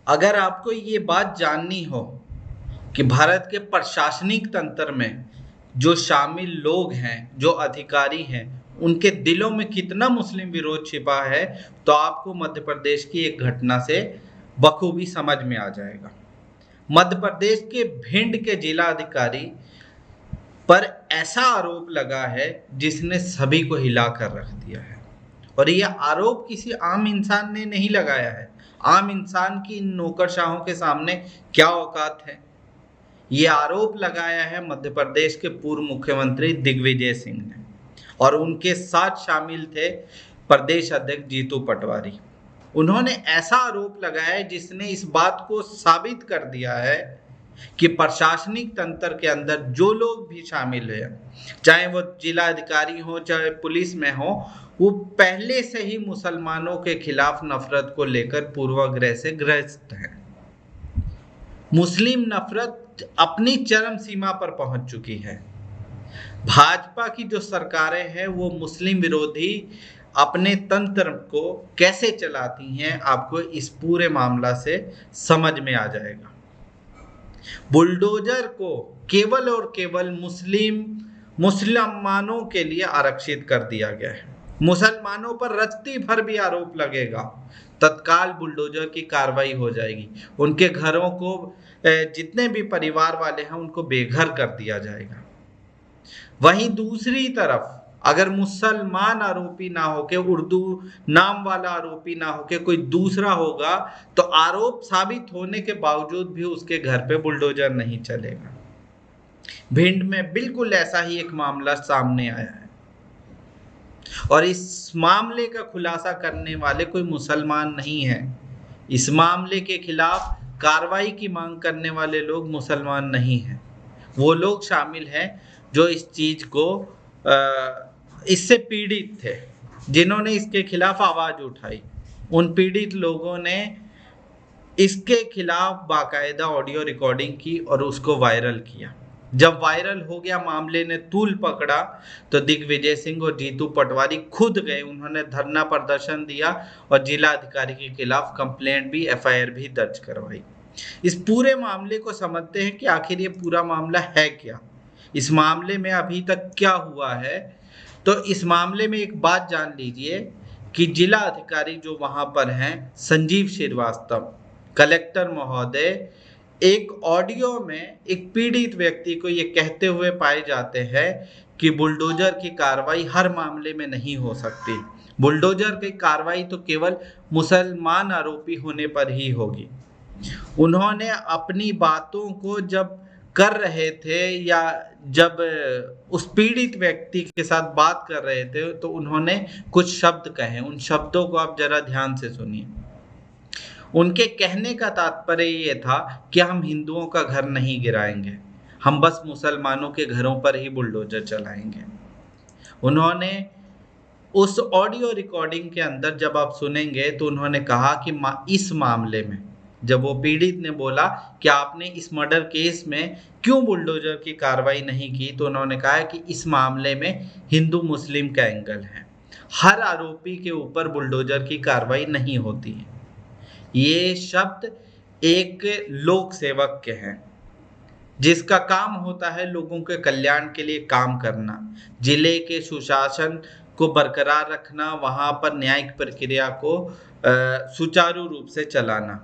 अगर आपको ये बात जाननी हो कि भारत के प्रशासनिक तंत्र में जो शामिल लोग हैं, जो अधिकारी हैं, उनके दिलों में कितना मुस्लिम विरोध छिपा है, तो आपको मध्य प्रदेश की एक घटना से बखूबी समझ में आ जाएगा। मध्य प्रदेश के भिंड के जिला अधिकारी पर ऐसा आरोप लगा है जिसने सभी को हिला कर रख दिया है। और यह आरोप किसी आम इंसान ने नहीं लगाया है। आम इंसान की इन नौकरशाहों के सामने क्या औकात है। ये आरोप लगाया है मध्य प्रदेश के पूर्व मुख्यमंत्री दिग्विजय सिंह ने, और उनके साथ शामिल थे प्रदेश अध्यक्ष जीतू पटवारी। उन्होंने ऐसा आरोप लगाया है जिसने इस बात को साबित कर दिया है कि प्रशासनिक तंत्र के अंदर जो लोग भी शामिल हैं, चाहे वो जिला अधिकारी हो चाहे पुलिस में हो, वो पहले से ही मुसलमानों के खिलाफ नफरत को लेकर पूर्वाग्रह से ग्रस्त हैं। मुस्लिम नफरत अपनी चरम सीमा पर पहुंच चुकी है। भाजपा की जो सरकारें हैं वो मुस्लिम विरोधी अपने तंत्र को कैसे चलाती हैं, आपको इस पूरे मामला से समझ में आ जाएगा। बुलडोजर को केवल और केवल मुसलमानों के लिए आरक्षित कर दिया गया है। मुसलमानों पर रत्ती भर भी आरोप लगेगा, तत्काल बुलडोजर की कार्रवाई हो जाएगी। उनके घरों को, जितने भी परिवार वाले हैं, उनको बेघर कर दिया जाएगा। वहीं दूसरी तरफ अगर मुसलमान आरोपी ना होके उर्दू नाम वाला आरोपी ना होके कोई दूसरा होगा, तो आरोप साबित होने के बावजूद भी उसके घर पे बुलडोजर नहीं चलेगा। भिंड में बिल्कुल ऐसा ही एक मामला सामने आया है, और इस मामले का खुलासा करने वाले कोई मुसलमान नहीं है। इस मामले के खिलाफ कार्रवाई की मांग करने वाले लोग मुसलमान नहीं हैं। वो लोग शामिल हैं जो इस चीज को इससे पीड़ित थे, जिन्होंने इसके खिलाफ आवाज उठाई। उन पीड़ित लोगों ने इसके खिलाफ बाकायदा ऑडियो रिकॉर्डिंग की और उसको वायरल किया। जब वायरल हो गया, मामले ने तूल पकड़ा, तो दिग्विजय सिंह और जीतू पटवारी खुद गए। उन्होंने धरना प्रदर्शन दिया और जिला अधिकारी के खिलाफ कंप्लेंट भी, एफआईआर भी दर्ज करवाई। इस पूरे मामले को समझते हैं कि आखिर ये पूरा मामला है क्या, इस मामले में अभी तक क्या हुआ है। तो इस मामले में एक बात जान लीजिए कि जिला अधिकारी जो वहां पर हैं, संजीव श्रीवास्तव, कलेक्टर महोदय, एक ऑडियो में एक पीड़ित व्यक्ति को ये कहते हुए पाए जाते हैं कि बुलडोजर की कार्रवाई हर मामले में नहीं हो सकती। बुलडोजर की कार्रवाई तो केवल मुसलमान आरोपी होने पर ही होगी। उन्होंने अपनी बातों को जब कर रहे थे या जब उस पीड़ित व्यक्ति के साथ बात कर रहे थे, तो उन्होंने कुछ शब्द कहे। उन शब्दों को आप जरा ध्यान से सुनिए। उनके कहने का तात्पर्य ये था कि हम हिंदुओं का घर नहीं गिराएंगे, हम बस मुसलमानों के घरों पर ही बुलडोजर चलाएंगे। उन्होंने उस ऑडियो रिकॉर्डिंग के अंदर जब आप सुनेंगे तो उन्होंने कहा कि इस मामले में, जब वो पीड़ित ने बोला कि आपने इस मर्डर केस में क्यों बुलडोजर की कार्रवाई नहीं की, तो उन्होंने कहा कि इस मामले में हिंदू मुस्लिम का एंगल है, हर आरोपी के ऊपर बुलडोजर की कार्रवाई नहीं होती है। ये शब्द एक लोक सेवक के हैं जिसका काम होता है लोगों के कल्याण के लिए काम करना, जिले के सुशासन को बरकरार रखना, वहां पर न्यायिक प्रक्रिया को सुचारू रूप से चलाना।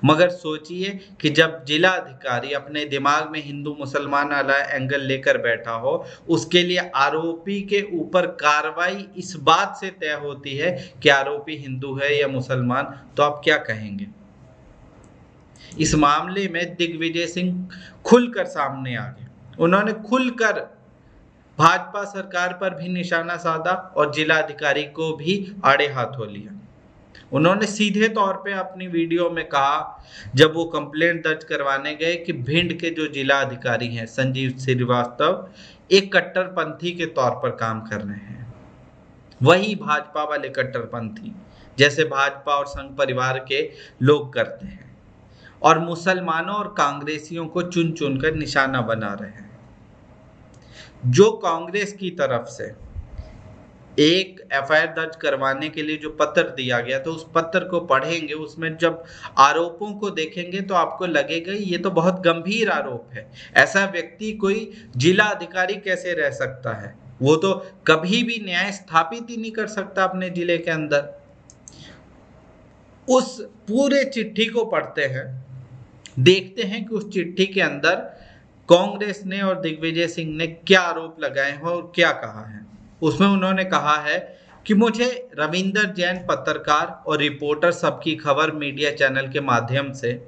मगर सोचिए कि जब जिला अधिकारी अपने दिमाग में हिंदू मुसलमान वाला एंगल लेकर बैठा हो, उसके लिए आरोपी के ऊपर कार्रवाई इस बात से तय होती है कि आरोपी हिंदू है या मुसलमान, तो आप क्या कहेंगे। इस मामले में दिग्विजय सिंह खुलकर सामने आ गए। उन्होंने खुलकर भाजपा सरकार पर भी निशाना साधा और जिला अधिकारी को भी आड़े हाथों लिया। उन्होंने सीधे तौर पे अपनी वीडियो में कहा, जब वो कंप्लेंट दर्ज करवाने गए, कि भिंड के जो जिला अधिकारी हैं संजीव श्रीवास्तव एक कट्टरपंथी के तौर पर काम कर रहे हैं। वही भाजपा वाले कट्टरपंथी जैसे भाजपा और संघ परिवार के लोग करते हैं, और मुसलमानों और कांग्रेसियों को चुन चुन कर निशाना बना रहे हैं। जो कांग्रेस की तरफ से एक एफआईआर दर्ज करवाने के लिए जो पत्र दिया गया तो उस पत्र को पढ़ेंगे, उसमें जब आरोपों को देखेंगे तो आपको लगेगा ये तो बहुत गंभीर आरोप है। ऐसा व्यक्ति कोई जिला अधिकारी कैसे रह सकता है? वो तो कभी भी न्याय स्थापित ही नहीं कर सकता अपने जिले के अंदर। उस पूरे चिट्ठी को पढ़ते हैं, देखते हैं कि उस चिट्ठी के अंदर कांग्रेस ने और दिग्विजय सिंह ने क्या आरोप लगाए हैं और क्या कहा है। उसमें उन्होंने कहा है कि मुझे रविंदर जैन पत्रकार और रिपोर्टर सबकी खबर मीडिया चैनल के माध्यम से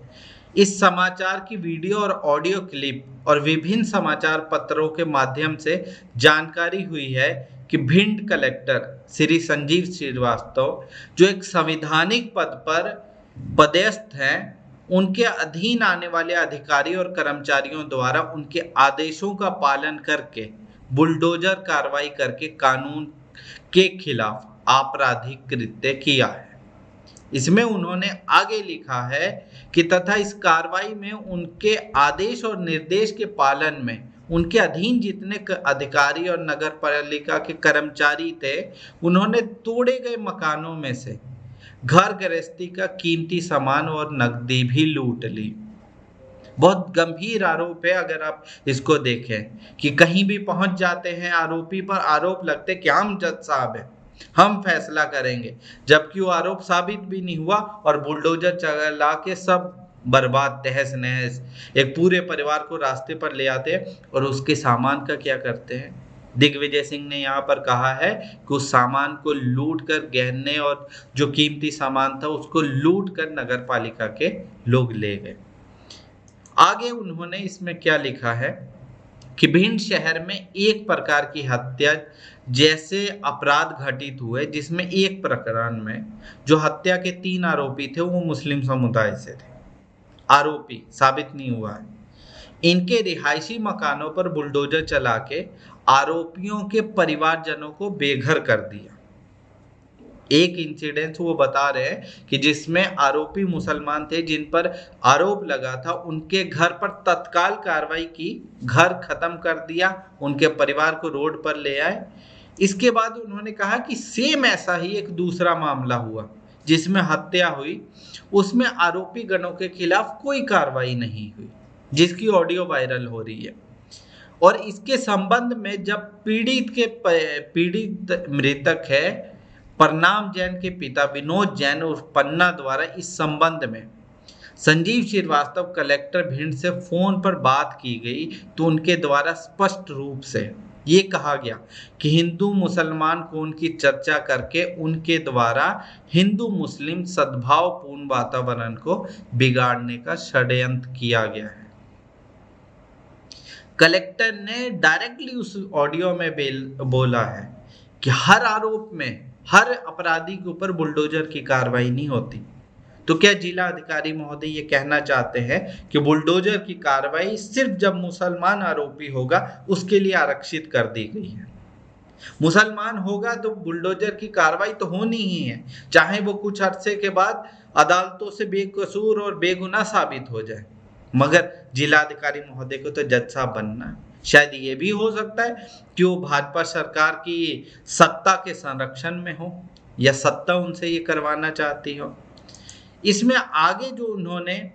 इस समाचार की वीडियो और ऑडियो क्लिप और विभिन्न समाचार पत्रों के माध्यम से जानकारी हुई है कि भिंड कलेक्टर श्री संजीव श्रीवास्तव जो एक संवैधानिक पद पर पदस्थ हैं, उनके अधीन आने वाले अधिकारी और कर्मचारियों द्वारा उनके आदेशों का पालन करके बुलडोजर कार्रवाई करके कानून के खिलाफ आपराधिक कृत्य किया है। इसमें उन्होंने आगे लिखा है कि तथा इस कार्रवाई में उनके आदेश और निर्देश के पालन में उनके अधीन जितने अधिकारी और नगर पालिका के कर्मचारी थे, उन्होंने तोड़े गए मकानों में से घर गृहस्थी का कीमती सामान और नकदी भी लूट ली। बहुत गंभीर आरोप है। अगर आप इसको देखें कि कहीं भी पहुंच जाते हैं, आरोपी पर आरोप लगते कि हम जज साहब हैं, हम फैसला करेंगे, जबकि वो आरोप साबित भी नहीं हुआ और बुलडोजर चला के सब बर्बाद तहस नहस, एक पूरे परिवार को रास्ते पर ले आते हैं। और उसके सामान का क्या करते हैं? दिग्विजय सिंह ने यहाँ पर कहा है कि उस सामान को लूट कर, गहने और जो कीमती सामान था उसको लूट कर नगर पालिका के लोग ले गए। आगे उन्होंने इसमें क्या लिखा है कि भिंड शहर में एक प्रकार की हत्या जैसे अपराध घटित हुए, जिसमें एक प्रकरण में जो हत्या के 3 आरोपी थे वो मुस्लिम समुदाय से थे। आरोपी साबित नहीं हुआ है। इनके रिहायशी मकानों पर बुलडोजर चला के आरोपियों के परिवारजनों को बेघर कर दिया। एक इंसिडेंस वो बता रहे हैं कि जिसमें आरोपी मुसलमान थे जिन पर आरोप लगा था, उनके घर पर तत्काल कार्रवाई की, घर खत्म कर दिया, उनके परिवार को रोड पर ले आए। इसके बाद उन्होंने कहा कि सेम ऐसा ही एक दूसरा मामला हुआ जिसमें हत्या हुई, उसमें आरोपी गणों के खिलाफ कोई कार्रवाई नहीं हुई, जिसकी ऑडियो वायरल हो रही है। और इसके संबंध में जब पीड़ित मृतक है प्रणाम जैन के पिता विनोद जैन और पन्ना द्वारा इस संबंध में संजीव श्रीवास्तव कलेक्टर भिंड से फोन पर बात की गई तो उनके द्वारा स्पष्ट रूप से ये कहा गया कि हिंदू मुसलमान कोण की चर्चा करके उनके द्वारा हिंदू मुस्लिम सद्भावपूर्ण वातावरण को बिगाड़ने का षड्यंत्र किया गया है। कलेक्टर ने डायरेक्टली उस ऑडियो में बोला है कि हर आरोप में, हर अपराधी के ऊपर बुलडोजर की कार्रवाई नहीं होती। तो क्या जिला अधिकारी महोदय ये कहना चाहते हैं कि बुलडोजर की कार्रवाई सिर्फ जब मुसलमान आरोपी होगा उसके लिए आरक्षित कर दी गई है? मुसलमान होगा तो बुलडोजर की कार्रवाई तो होनी ही है, चाहे वो कुछ अरसे के बाद अदालतों से बेकसूर और बेगुनाह साबित हो जाए। मगर जिलाधिकारी महोदय को तो जज साहब बनना है। शायद ये भी हो सकता है कि वो भाजपा सरकार की सत्ता के संरक्षण में हो या सत्ता उनसे ये करवाना चाहती हो। इसमें आगे जो उन्होंने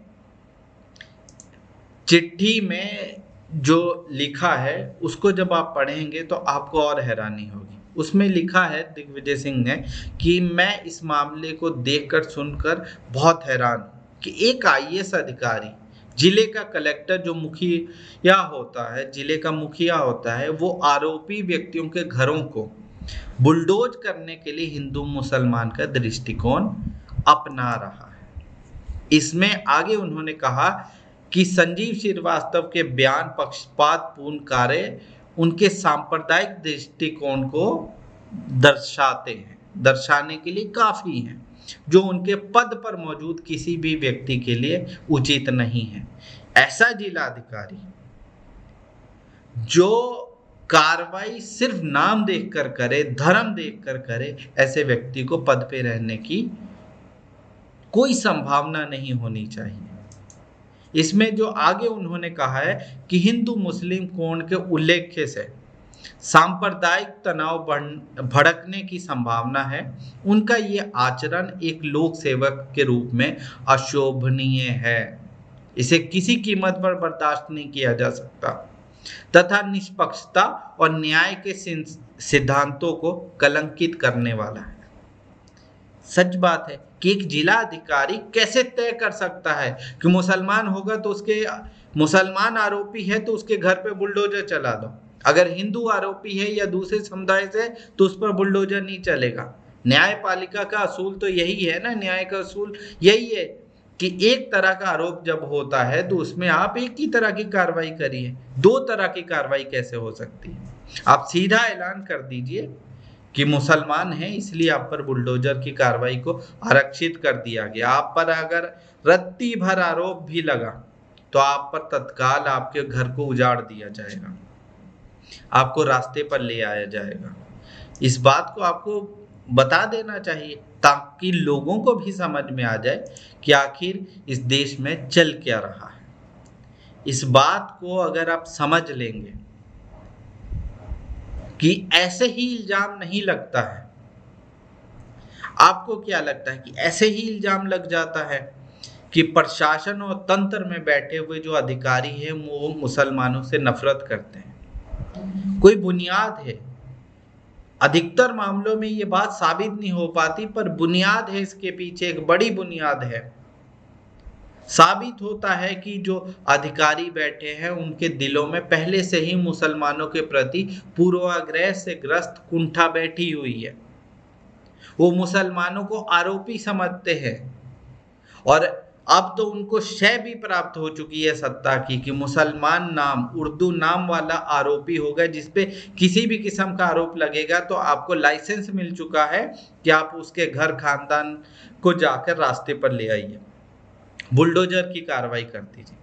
चिट्ठी में जो लिखा है उसको जब आप पढ़ेंगे तो आपको और हैरानी होगी। उसमें लिखा है दिग्विजय सिंह ने कि मैं इस मामले को देखकर सुनकर बहुत हैरान कि एक आईएएस अधिकारी, जिले का कलेक्टर जो मुखिया होता है, जिले का मुखिया होता है, वो आरोपी व्यक्तियों के घरों को बुलडोज करने के लिए हिंदू मुसलमान का दृष्टिकोण अपना रहा है। इसमें आगे उन्होंने कहा कि संजीव श्रीवास्तव के बयान पक्षपातपूर्ण कार्य उनके सांप्रदायिक दृष्टिकोण को दर्शाने के लिए काफी हैं, जो उनके पद पर मौजूद किसी भी व्यक्ति के लिए उचित नहीं है। ऐसा जिलाधिकारी जो कार्रवाई सिर्फ नाम देखकर करे, धर्म देखकर करे, ऐसे व्यक्ति को पद पे रहने की कोई संभावना नहीं होनी चाहिए। इसमें जो आगे उन्होंने कहा है कि हिंदू मुस्लिम कोण के उल्लेख से सांप्रदायिक तनाव भड़कने की संभावना है। उनका ये आचरण एक लोक सेवक के रूप में अशोभनीय है। इसे किसी कीमत पर बर्दाश्त नहीं किया जा सकता तथा निष्पक्षता और न्याय के सिद्धांतों को कलंकित करने वाला है। सच बात है कि एक जिला अधिकारी कैसे तय कर सकता है कि मुसलमान होगा तो उसके मुसलमान आरोपी है तो उसके घर पे बुलडोजर चला दो, अगर हिंदू आरोपी है या दूसरे समुदाय से तो उस पर बुलडोजर नहीं चलेगा। न्यायपालिका का असूल तो यही है ना, न्याय का असूल यही है कि एक तरह का आरोप जब होता है तो उसमें आप एक ही तरह की कार्रवाई करिए। दो तरह की कार्रवाई कैसे हो सकती है? आप सीधा ऐलान कर दीजिए कि मुसलमान हैं इसलिए आप पर बुलडोजर की कार्रवाई को आरक्षित कर दिया गया। आप पर अगर रत्ती भर आरोप भी लगा तो आप पर तत्काल आपके घर को उजाड़ दिया जाएगा, आपको रास्ते पर ले आया जाएगा। इस बात को आपको बता देना चाहिए ताकि लोगों को भी समझ में आ जाए कि आखिर इस देश में चल क्या रहा है। इस बात को अगर आप समझ लेंगे कि ऐसे ही इल्जाम नहीं लगता है, आपको क्या लगता है कि ऐसे ही इल्जाम लग जाता है कि प्रशासन और तंत्र में बैठे हुए जो अधिकारी हैं वो मुसलमानों से नफरत करते हैं? कोई बुनियाद है? अधिकतर मामलों में ये बात साबित नहीं हो पाती, पर बुनियाद है, इसके पीछे एक बड़ी बुनियाद है। साबित होता है कि जो अधिकारी बैठे हैं उनके दिलों में पहले से ही मुसलमानों के प्रति पूर्वाग्रह से ग्रस्त कुंठा बैठी हुई है। वो मुसलमानों को आरोपी समझते हैं और अब तो उनको शय भी प्राप्त हो चुकी है सत्ता की कि मुसलमान नाम, उर्दू नाम वाला आरोपी होगा जिसपे किसी भी किस्म का आरोप लगेगा तो आपको लाइसेंस मिल चुका है कि आप उसके घर खानदान को जाकर रास्ते पर ले आइए, बुलडोजर की कार्रवाई कर दीजिए।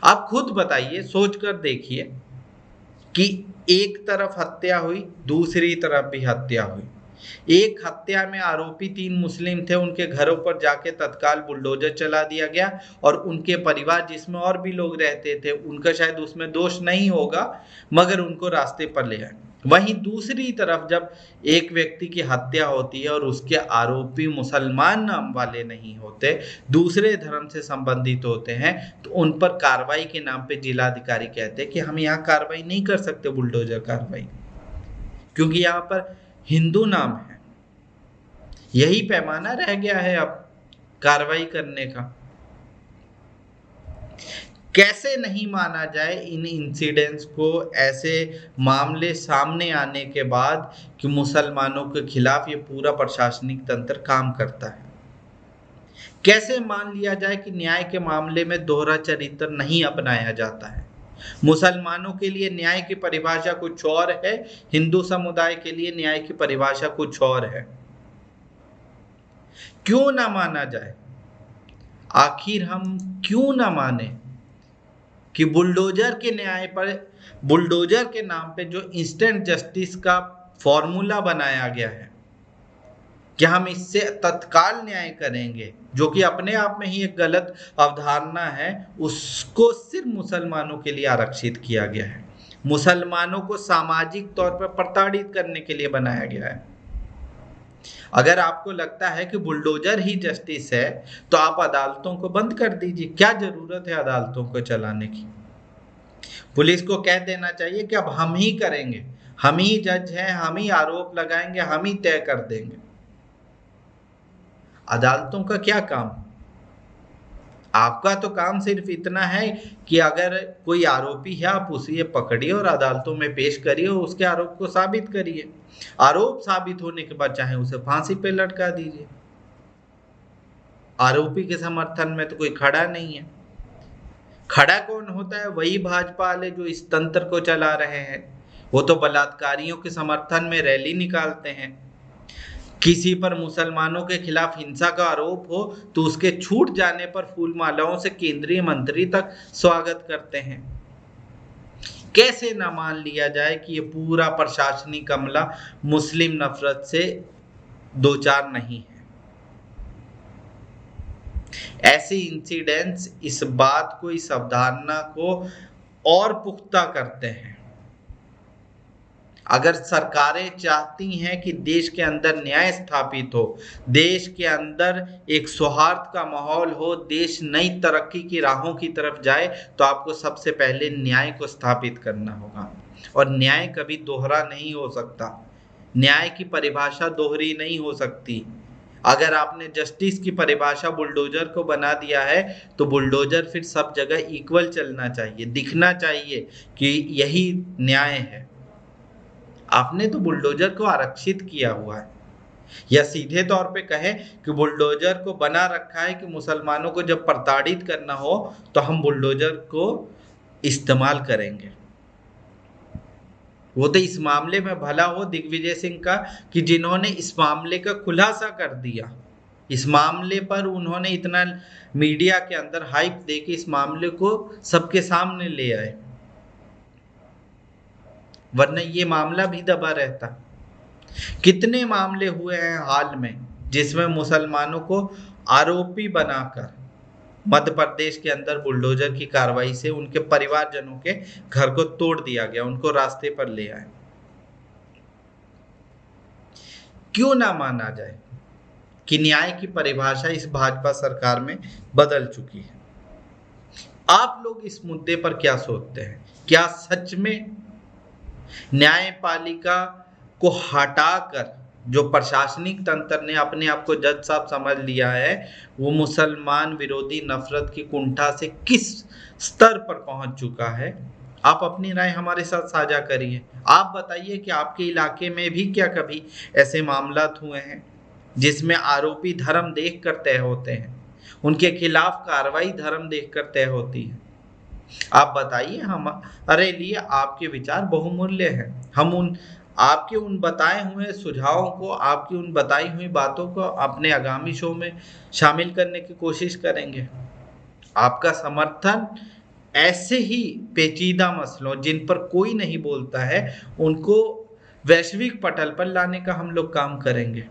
आप खुद बताइए, सोच कर देखिए कि एक तरफ हत्या हुई, दूसरी तरफ भी हत्या हुई। एक हत्या में आरोपी 3 मुस्लिम थे, उनके घरों पर जाके तत्काल बुलडोजर चला दिया गया और उनके परिवार जिसमें और भी लोग रहते थे उनका शायद उसमें दोष नहीं होगा मगर उनको रास्ते पर ले आए। वहीं दूसरी तरफ जब एक व्यक्ति की हत्या होती है और उसके आरोपी मुसलमान नाम वाले नहीं होते, दूसरे धर्म से संबंधित होते हैं, तो उन पर कार्रवाई के नाम पे जिलाधिकारी कहते हैं कि हम यहाँ कार्रवाई नहीं कर सकते, बुलडोजर कार्रवाई, क्योंकि यहाँ पर हिंदू नाम है। यही पैमाना रह गया है अब कार्रवाई करने का। कैसे नहीं माना जाए इन इंसिडेंट्स को, ऐसे मामले सामने आने के बाद कि मुसलमानों के खिलाफ ये पूरा प्रशासनिक तंत्र काम करता है। कैसे मान लिया जाए कि न्याय के मामले में दोहरा चरित्र नहीं अपनाया जाता है। मुसलमानों के लिए न्याय की परिभाषा कुछ और है, हिंदू समुदाय के लिए न्याय की परिभाषा कुछ और है। क्यों ना माना जाए? आखिर हम क्यों ना माने कि बुलडोजर के न्याय पर, बुलडोजर के नाम पे जो इंस्टेंट जस्टिस का फॉर्मूला बनाया गया है कि हम इससे तत्काल न्याय करेंगे, जो कि अपने आप में ही एक गलत अवधारणा है, उसको सिर्फ मुसलमानों के लिए आरक्षित किया गया है। मुसलमानों को सामाजिक तौर पर प्रताड़ित करने के लिए बनाया गया है। अगर आपको लगता है कि बुलडोजर ही जस्टिस है तो आप अदालतों को बंद कर दीजिए। क्या जरूरत है अदालतों को चलाने की? पुलिस को कह देना चाहिए कि अब हम ही करेंगे, हम ही जज हैं, हम ही आरोप लगाएंगे, हम ही तय कर देंगे। अदालतों का क्या काम? आपका तो काम सिर्फ इतना है कि अगर कोई आरोपी है आप उसे पकड़िए और अदालतों में पेश करिए और उसके आरोप को साबित करिए। आरोप साबित होने के बाद चाहे उसे फांसी पे लटका दीजिए। आरोपी के समर्थन में तो कोई खड़ा नहीं है। खड़ा कौन होता है? वही भाजपा वाले जो इस तंत्र को चला रहे हैं। वो तो बलात्कारियों के समर्थन में रैली निकालते हैं। किसी पर मुसलमानों के खिलाफ हिंसा का आरोप हो तो उसके छूट जाने पर फूल मालाओं से केंद्रीय मंत्री तक स्वागत करते हैं। कैसे ना मान लिया जाए कि ये पूरा प्रशासनिक अमला मुस्लिम नफरत से दो चार नहीं है। ऐसे इंसिडेंट्स इस बात को, इस अवधारणा को और पुख्ता करते हैं अगर सरकारें चाहती हैं कि देश के अंदर न्याय स्थापित हो, देश के अंदर एक सौहार्द का माहौल हो, देश नई तरक्की की राहों की तरफ जाए, तो आपको सबसे पहले न्याय को स्थापित करना होगा। और न्याय कभी दोहरा नहीं हो सकता, न्याय की परिभाषा दोहरी नहीं हो सकती। अगर आपने जस्टिस की परिभाषा बुलडोजर को बना दिया है, तो बुलडोजर फिर सब जगह इक्वल चलना चाहिए, दिखना चाहिए कि यही न्याय है। आपने तो बुलडोजर को आरक्षित किया हुआ है, या सीधे तौर पे कहें कि बुलडोजर को बना रखा है कि मुसलमानों को जब प्रताड़ित करना हो तो हम बुलडोजर को इस्तेमाल करेंगे। वो तो इस मामले में भला हो दिग्विजय सिंह का कि जिन्होंने इस मामले का खुलासा कर दिया, इस मामले पर उन्होंने इतना मीडिया के अंदर हाइप देके इस मामले को सबके सामने ले आए, वरना ये मामला भी दबा रहता। कितने मामले हुए हैं हाल में जिसमें मुसलमानों को आरोपी बनाकर मध्य प्रदेश के अंदर बुलडोजर की कार्रवाई से उनके परिवारजनों के घर को तोड़ दिया गया, उनको रास्ते पर ले आए। क्यों ना माना जाए कि न्याय की परिभाषा इस भाजपा सरकार में बदल चुकी है। आप लोग इस मुद्दे पर क्या सोचते हैं? क्या सच में न्यायपालिका को हटाकर जो प्रशासनिक तंत्र ने अपने आप को जज साहब समझ लिया है, वो मुसलमान विरोधी नफरत की कुंठा से किस स्तर पर पहुंच चुका है? आप अपनी राय हमारे साथ साझा करिए। आप बताइए कि आपके इलाके में भी क्या कभी ऐसे मामला हुए हैं जिसमें आरोपी धर्म देख कर तय होते हैं, उनके खिलाफ कार्रवाई धर्म देख कर तय होती है? आप बताइए। हमारे लिए आपके विचार बहुमूल्य हैं। हम आपके उन बताए हुए सुझावों को, आपकी उन बताई हुई बातों को अपने आगामी शो में शामिल करने की कोशिश करेंगे। आपका समर्थन ऐसे ही पेचीदा मसलों जिन पर कोई नहीं बोलता है, उनको वैश्विक पटल पर लाने का हम लोग काम करेंगे।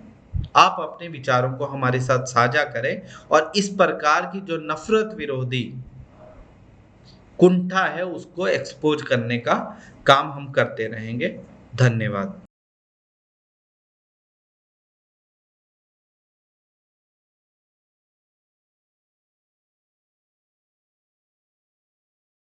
आप अपने विचारों को हमारे साथ साझा करें और इस प्रकार की जो नफरत विरोधी कुंठा है उसको एक्सपोज करने का काम हम करते रहेंगे। धन्यवाद।